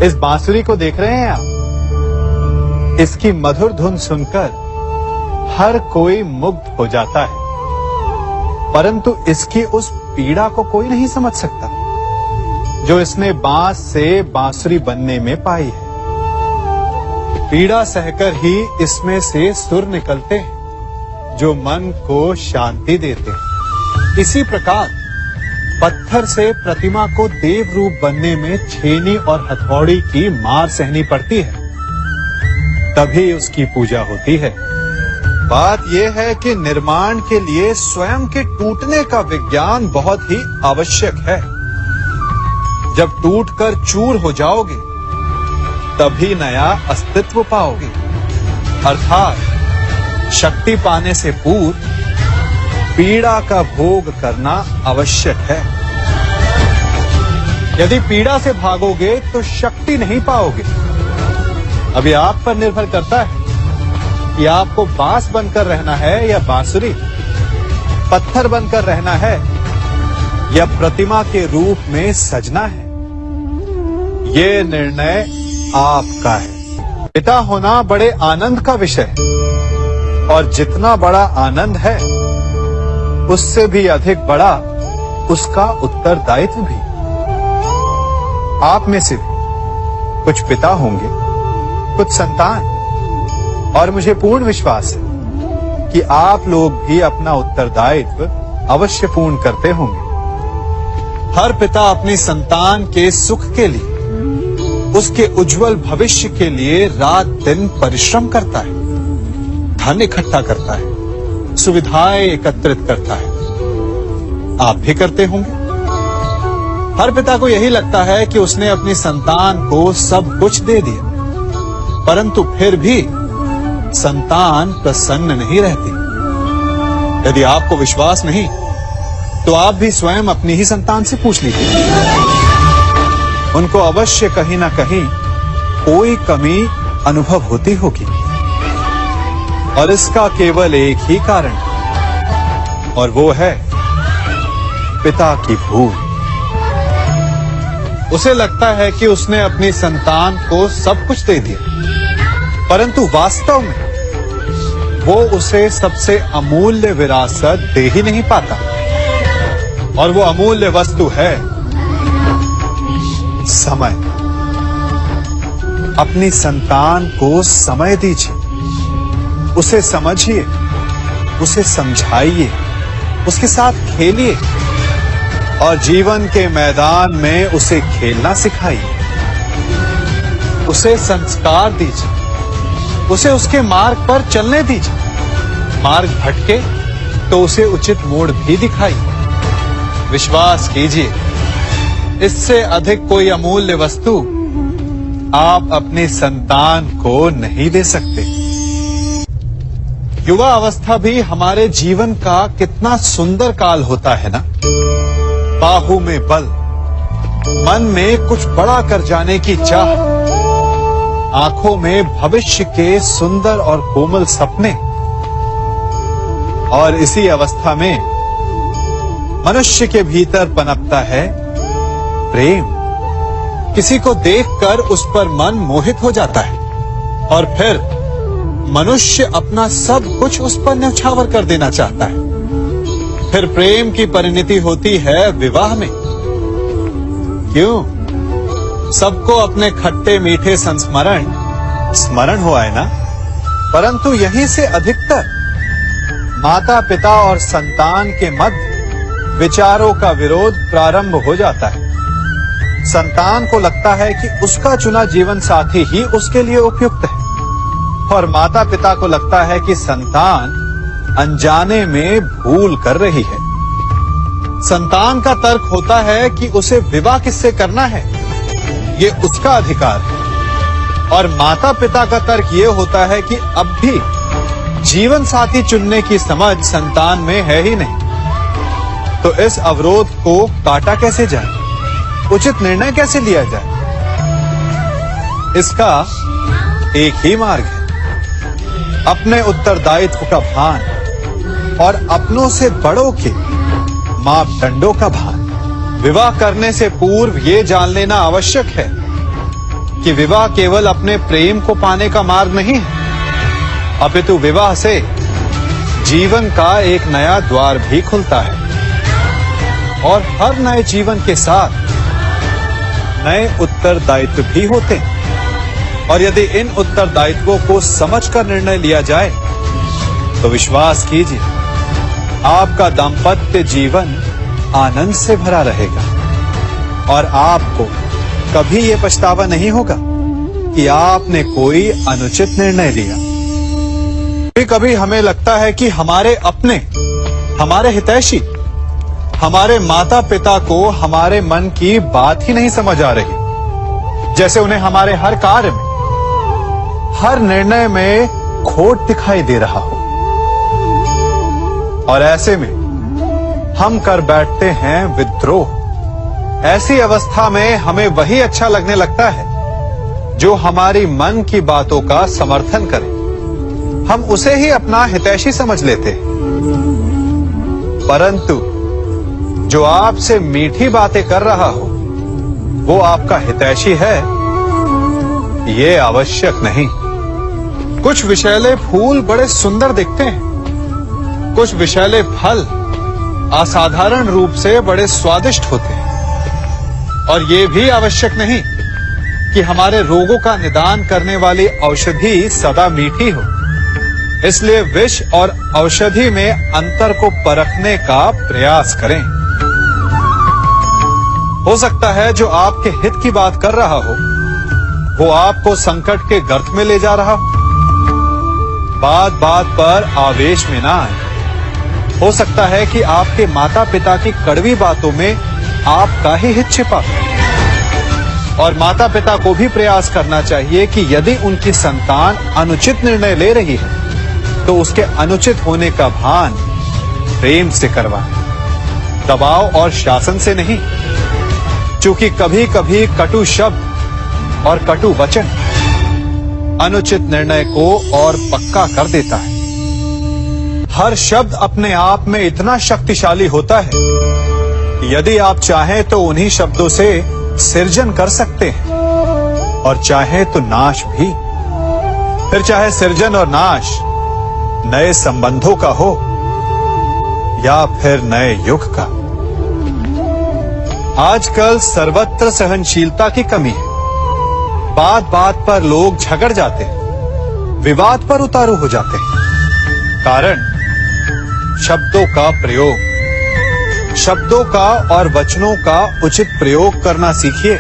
इस बांसुरी को देख रहे हैं आप? इसकी मधुर धुन सुनकर हर कोई मुग्ध हो जाता है, परंतु इसकी उस पीड़ा को कोई नहीं समझ सकता जो इसने बांस से बांसुरी बनने में पाई है। पीड़ा सहकर ही इसमें से सुर निकलते हैं जो मन को शांति देते हैं। इसी प्रकार पत्थर से प्रतिमा को देव रूप बनने में छेनी और हथौड़ी की मार सहनी पड़ती है, तभी उसकी पूजा होती है। बात यह है कि निर्माण के लिए स्वयं के टूटने का विज्ञान बहुत ही आवश्यक है। जब टूटकर चूर हो जाओगे तभी नया अस्तित्व पाओगे, अर्थात शक्ति पाने से पूर्व पीड़ा का भोग करना आवश्यक है। यदि पीड़ा से भागोगे तो शक्ति नहीं पाओगे। अभी आप पर निर्भर करता है कि आपको बांस बनकर रहना है या बांसुरी, पत्थर बनकर रहना है या प्रतिमा के रूप में सजना है। ये निर्णय आपका है। पिता होना बड़े आनंद का विषय है, और जितना बड़ा आनंद है उससे भी अधिक बड़ा उसका उत्तरदायित्व भी। आप में से भी कुछ पिता होंगे, कुछ संतान, और मुझे पूर्ण विश्वास है कि आप लोग भी अपना उत्तरदायित्व अवश्य पूर्ण करते होंगे। हर पिता अपनी संतान के सुख के लिए, उसके उज्जवल भविष्य के लिए रात दिन परिश्रम करता है, धन इकट्ठा करता है, सुविधाएं एकत्रित करता है। आप भी करते होंगे। हर पिता को यही लगता है कि उसने अपनी संतान को सब कुछ दे दिया, परंतु फिर भी संतान प्रसन्न नहीं रहती। यदि आपको विश्वास नहीं तो आप भी स्वयं अपनी ही संतान से पूछ लीजिए। उनको अवश्य कहीं ना कहीं कोई कमी अनुभव होती होगी, और इसका केवल एक ही कारण है, और वो है पिता की भूल। उसे लगता है कि उसने अपनी संतान को सब कुछ दे दिया, परंतु वास्तव में वो उसे सबसे अमूल्य विरासत दे ही नहीं पाता, और वो अमूल्य वस्तु है समय। अपनी संतान को समय दीजिए, उसे समझिए, उसे समझाइए, उसके साथ खेलिए, और जीवन के मैदान में उसे खेलना सिखाइए। उसे संस्कार दीजिए, उसे उसके मार्ग पर चलने दीजिए। मार्ग भटके तो उसे उचित मोड़ भी दिखाइए। विश्वास कीजिए, इससे अधिक कोई अमूल्य वस्तु आप अपनी संतान को नहीं दे सकते। युवा अवस्था भी हमारे जीवन का कितना सुंदर काल होता है ना। बाहु में बल, मन में कुछ बड़ा कर जाने की चाह, आंखों में भविष्य के सुंदर और कोमल सपने। और इसी अवस्था में मनुष्य के भीतर पनपता है प्रेम। किसी को देखकर उस पर मन मोहित हो जाता है, और फिर मनुष्य अपना सब कुछ उस पर न्यौछावर कर देना चाहता है। फिर प्रेम की परिणति होती है विवाह में। क्यों? सबको अपने खट्टे मीठे संस्मरण स्मरण हुआ है ना। परंतु यहीं से अधिकतर माता पिता और संतान के मध्य विचारों का विरोध प्रारंभ हो जाता है। संतान को लगता है कि उसका चुना जीवन साथी ही उसके लिए उपयुक्त है, और माता पिता को लगता है कि संतान अनजाने में भूल कर रही है। संतान का तर्क होता है कि उसे विवाह किससे करना है, ये उसका अधिकार है, और माता पिता का तर्क ये होता है कि अब भी जीवन साथी चुनने की समझ संतान में है ही नहीं। तो इस अवरोध को काटा कैसे जाए, उचित निर्णय कैसे लिया जाए? इसका एक ही मार्ग है, अपने उत्तरदायित्व का भान और अपनों से बड़ों के मापदंडों का भान। विवाह करने से पूर्व ये जान लेना आवश्यक है कि विवाह केवल अपने प्रेम को पाने का मार्ग नहीं है, अपितु विवाह से जीवन का एक नया द्वार भी खुलता है और हर नए जीवन के साथ नए उत्तरदायित्व भी होते हैं। और यदि इन उत्तरदायित्वों को समझकर निर्णय लिया जाए तो विश्वास कीजिए, आपका दाम्पत्य जीवन आनंद से भरा रहेगा और आपको कभी ये पछतावा नहीं होगा कि आपने कोई अनुचित निर्णय लिया। कभी हमें लगता है कि हमारे अपने, हमारे हितैषी, हमारे माता पिता को हमारे मन की बात ही नहीं समझ आ रही, जैसे उन्हें हमारे हर कार्य में, हर निर्णय में खोट दिखाई दे रहा हो। और ऐसे में हम कर बैठते हैं विद्रोह। ऐसी अवस्था में हमें वही अच्छा लगने लगता है जो हमारी मन की बातों का समर्थन करे। हम उसे ही अपना हितैषी समझ लेते हैं। परंतु जो आपसे मीठी बातें कर रहा हो वो आपका हितैषी है, ये आवश्यक नहीं। कुछ विषैले फूल बड़े सुंदर दिखते हैं, कुछ विषैले फल असाधारण रूप से बड़े स्वादिष्ट होते हैं। और ये भी आवश्यक नहीं कि हमारे रोगों का निदान करने वाली औषधि सदा मीठी हो। इसलिए विष और औषधि में अंतर को परखने का प्रयास करें। हो सकता है जो आपके हित की बात कर रहा हो वो आपको संकट के गर्त में ले जा रहा हो। बात बात पर आवेश में ना आए। हो सकता है कि आपके माता पिता की कड़वी बातों में आपका ही हित छिपा हो। और माता पिता को भी प्रयास करना चाहिए कि यदि उनकी संतान अनुचित निर्णय ले रही है तो उसके अनुचित होने का भान प्रेम से करवाएं, दबाव और शासन से नहीं। क्योंकि कभी कभी कटु शब्द और कटु वचन अनुचित निर्णय को और पक्का कर देता है। हर शब्द अपने आप में इतना शक्तिशाली होता है कि यदि आप चाहें तो उन्हीं शब्दों से सृजन कर सकते हैं और चाहे तो नाश भी। फिर चाहे सृजन और नाश नए संबंधों का हो या फिर नए युग का। आजकल सर्वत्र सहनशीलता की कमी है। बात बात पर लोग झगड़ जाते हैं, विवाद पर उतारू हो जाते हैं। कारण शब्दों का प्रयोग, शब्दों का और वचनों का उचित प्रयोग करना सीखिए।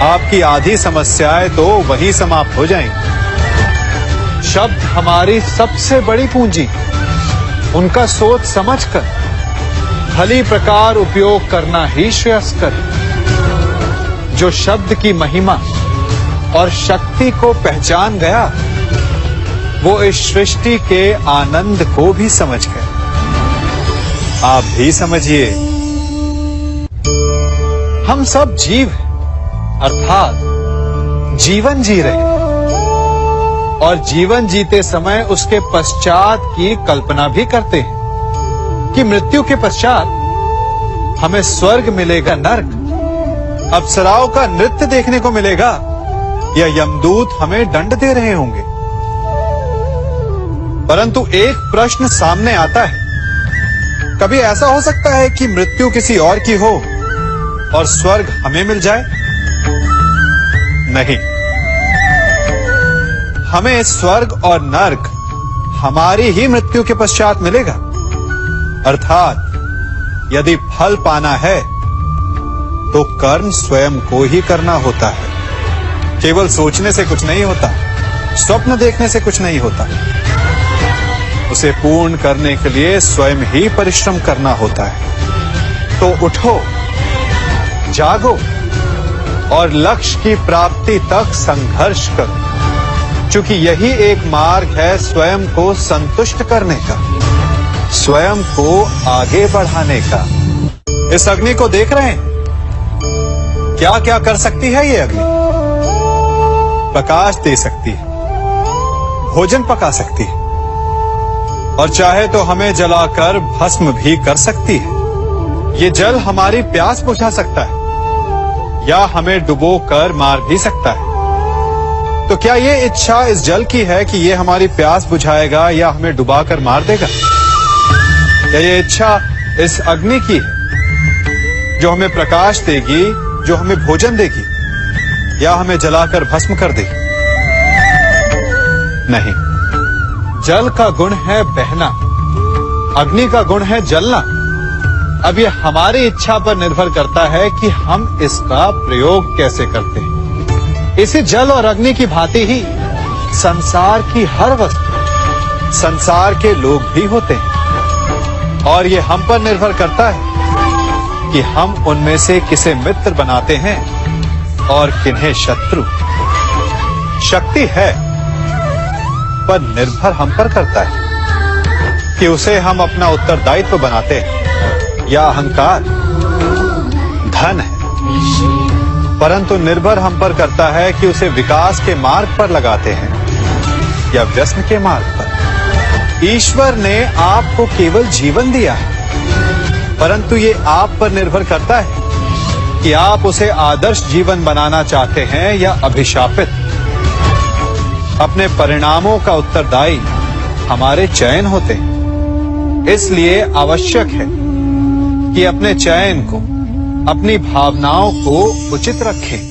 आपकी आधी समस्याएं तो वही समाप्त हो जाएंगी। शब्द हमारी सबसे बड़ी पूंजी, उनका सोच समझकर भली प्रकार उपयोग करना ही श्रेयस्कर। जो शब्द की महिमा और शक्ति को पहचान गया वो इस सृष्टि के आनंद को भी समझ गया। आप भी समझिए। हम सब जीव हैं, अर्थात जीवन जी रहे हैं और जीवन जीते समय उसके पश्चात की कल्पना भी करते हैं कि मृत्यु के पश्चात हमें स्वर्ग मिलेगा, नर्क, अप्सराओं का नृत्य देखने को मिलेगा या यमदूत हमें दंड दे रहे होंगे। परंतु एक प्रश्न सामने आता है, कभी ऐसा हो सकता है कि मृत्यु किसी और की हो और स्वर्ग हमें मिल जाए? नहीं, हमें स्वर्ग और नर्क हमारी ही मृत्यु के पश्चात मिलेगा। अर्थात यदि फल पाना है तो कर्म स्वयं को ही करना होता है। केवल सोचने से कुछ नहीं होता, स्वप्न देखने से कुछ नहीं होता। उसे पूर्ण करने के लिए स्वयं ही परिश्रम करना होता है। तो उठो, जागो और लक्ष्य की प्राप्ति तक संघर्ष करो, क्योंकि यही एक मार्ग है स्वयं को संतुष्ट करने का, स्वयं को आगे बढ़ाने का। इस अग्नि को देख रहे हैं, क्या क्या कर सकती है ये अग्नि? प्रकाश दे सकती है, भोजन पका सकती है और चाहे तो हमें जलाकर भस्म भी कर सकती है। ये जल हमारी प्यास बुझा सकता है या हमें डुबो कर मार भी सकता है। तो क्या ये इच्छा इस जल की है कि ये हमारी प्यास बुझाएगा या हमें डुबाकर मार देगा? या ये इच्छा इस अग्नि की है जो हमें प्रकाश देगी, जो हमें भोजन देगी, या हमें जलाकर भस्म कर देगी? नहीं, जल का गुण है बहना, अग्नि का गुण है जलना। अब ये हमारी इच्छा पर निर्भर करता है कि हम इसका प्रयोग कैसे करते हैं। इसी जल और अग्नि की भांति ही संसार की हर वस्तु, संसार के लोग भी होते हैं, और ये हम पर निर्भर करता है कि हम उनमें से किसे मित्र बनाते हैं और किन्हें शत्रु। शक्ति है, पर निर्भर हम पर करता है कि उसे हम अपना उत्तरदायित्व बनाते हैं या अहंकार। धन है, परंतु निर्भर हम पर करता है कि उसे विकास के मार्ग पर लगाते हैं या व्यसन के मार्ग पर। ईश्वर ने आपको केवल जीवन दिया है, परंतु ये आप पर निर्भर करता है कि आप उसे आदर्श जीवन बनाना चाहते हैं या अभिशापित। अपने परिणामों का उत्तरदायी हमारे चयन होते हैं। इसलिए आवश्यक है कि अपने चयन को, अपनी भावनाओं को उचित रखें।